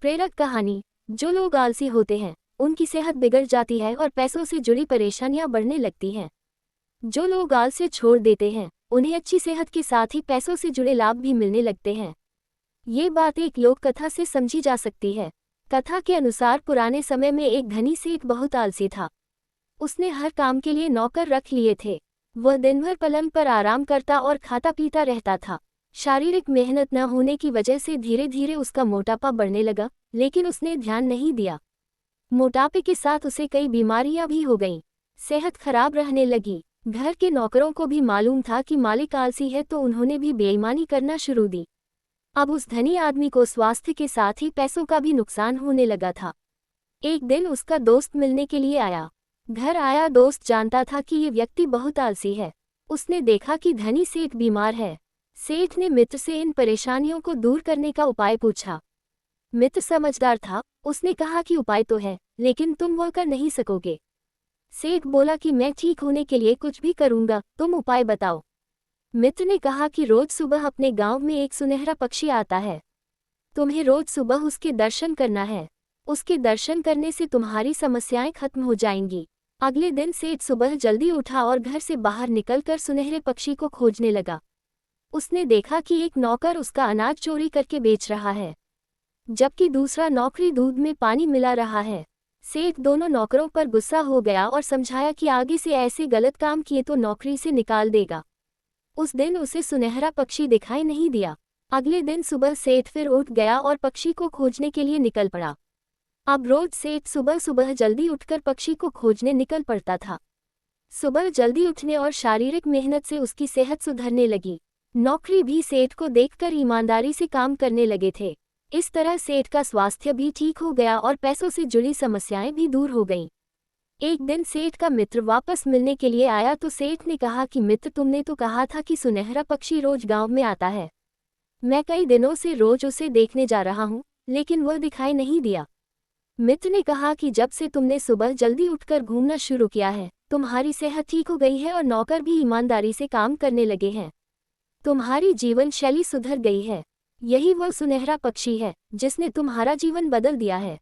प्रेरक कहानी। जो लोग आलसी होते हैं उनकी सेहत बिगड़ जाती है और पैसों से जुड़ी परेशानियां बढ़ने लगती हैं। जो लोग आलस्य छोड़ देते हैं उन्हें अच्छी सेहत के साथ ही पैसों से जुड़े लाभ भी मिलने लगते हैं। ये बात एक लोक कथा से समझी जा सकती है। कथा के अनुसार पुराने समय में एक धनी सेठ बहुत आलसी था। उसने हर काम के लिए नौकर रख लिए थे। वह दिन भर पलंग पर आराम करता और खाता पीता रहता था। शारीरिक मेहनत न होने की वजह से धीरे धीरे उसका मोटापा बढ़ने लगा, लेकिन उसने ध्यान नहीं दिया। मोटापे के साथ उसे कई बीमारियां भी हो गईं। सेहत खराब रहने लगी। घर के नौकरों को भी मालूम था कि मालिक आलसी है, तो उन्होंने भी बेईमानी करना शुरू दी। अब उस धनी आदमी को स्वास्थ्य के साथ ही पैसों का भी नुकसान होने लगा था। एक दिन उसका दोस्त मिलने के लिए आया। घर आया दोस्त जानता था कि ये व्यक्ति बहुत आलसी है। उसने देखा कि धनी सेठ बीमार है। सेठ ने मित्र से इन परेशानियों को दूर करने का उपाय पूछा। मित्र समझदार था, उसने कहा कि उपाय तो है, लेकिन तुम वो कर नहीं सकोगे। सेठ बोला कि मैं ठीक होने के लिए कुछ भी करूंगा, तुम उपाय बताओ। मित्र ने कहा कि रोज सुबह अपने गांव में एक सुनहरा पक्षी आता है। तुम्हें रोज सुबह उसके दर्शन करना है। उसके दर्शन करने से तुम्हारी समस्याएं खत्म हो जाएंगी। अगले दिन सेठ सुबह जल्दी उठा और घर से बाहर निकलकर सुनहरे पक्षी को खोजने लगा। उसने देखा कि एक नौकर उसका अनाज चोरी करके बेच रहा है, जबकि दूसरा नौकरी दूध में पानी मिला रहा है। सेठ दोनों नौकरों पर गुस्सा हो गया और समझाया कि आगे से ऐसे गलत काम किए तो नौकरी से निकाल देगा। उस दिन उसे सुनहरा पक्षी दिखाई नहीं दिया। अगले दिन सुबह सेठ फिर उठ गया और पक्षी को खोजने के लिए निकल पड़ा। अब रोज सेठ सुबह सुबह जल्दी उठकर पक्षी को खोजने निकल पड़ता था। सुबह जल्दी उठने और शारीरिक मेहनत से उसकी सेहत सुधरने लगी। नौकरी भी सेठ को देखकर ईमानदारी से काम करने लगे थे। इस तरह सेठ का स्वास्थ्य भी ठीक हो गया और पैसों से जुड़ी समस्याएं भी दूर हो गईं। एक दिन सेठ का मित्र वापस मिलने के लिए आया तो सेठ ने कहा कि मित्र, तुमने तो कहा था कि सुनहरा पक्षी रोज गांव में आता है। मैं कई दिनों से रोज उसे देखने जा रहा हूँ, लेकिन वह दिखाई नहीं दिया। मित्र ने कहा कि जब से तुमने सुबह जल्दी उठकर घूमना शुरू किया है, तुम्हारी सेहत ठीक हो गई है और नौकर भी ईमानदारी से काम करने लगे हैं। तुम्हारी जीवन शैली सुधर गई है। यही वह सुनहरा पक्षी है जिसने तुम्हारा जीवन बदल दिया है।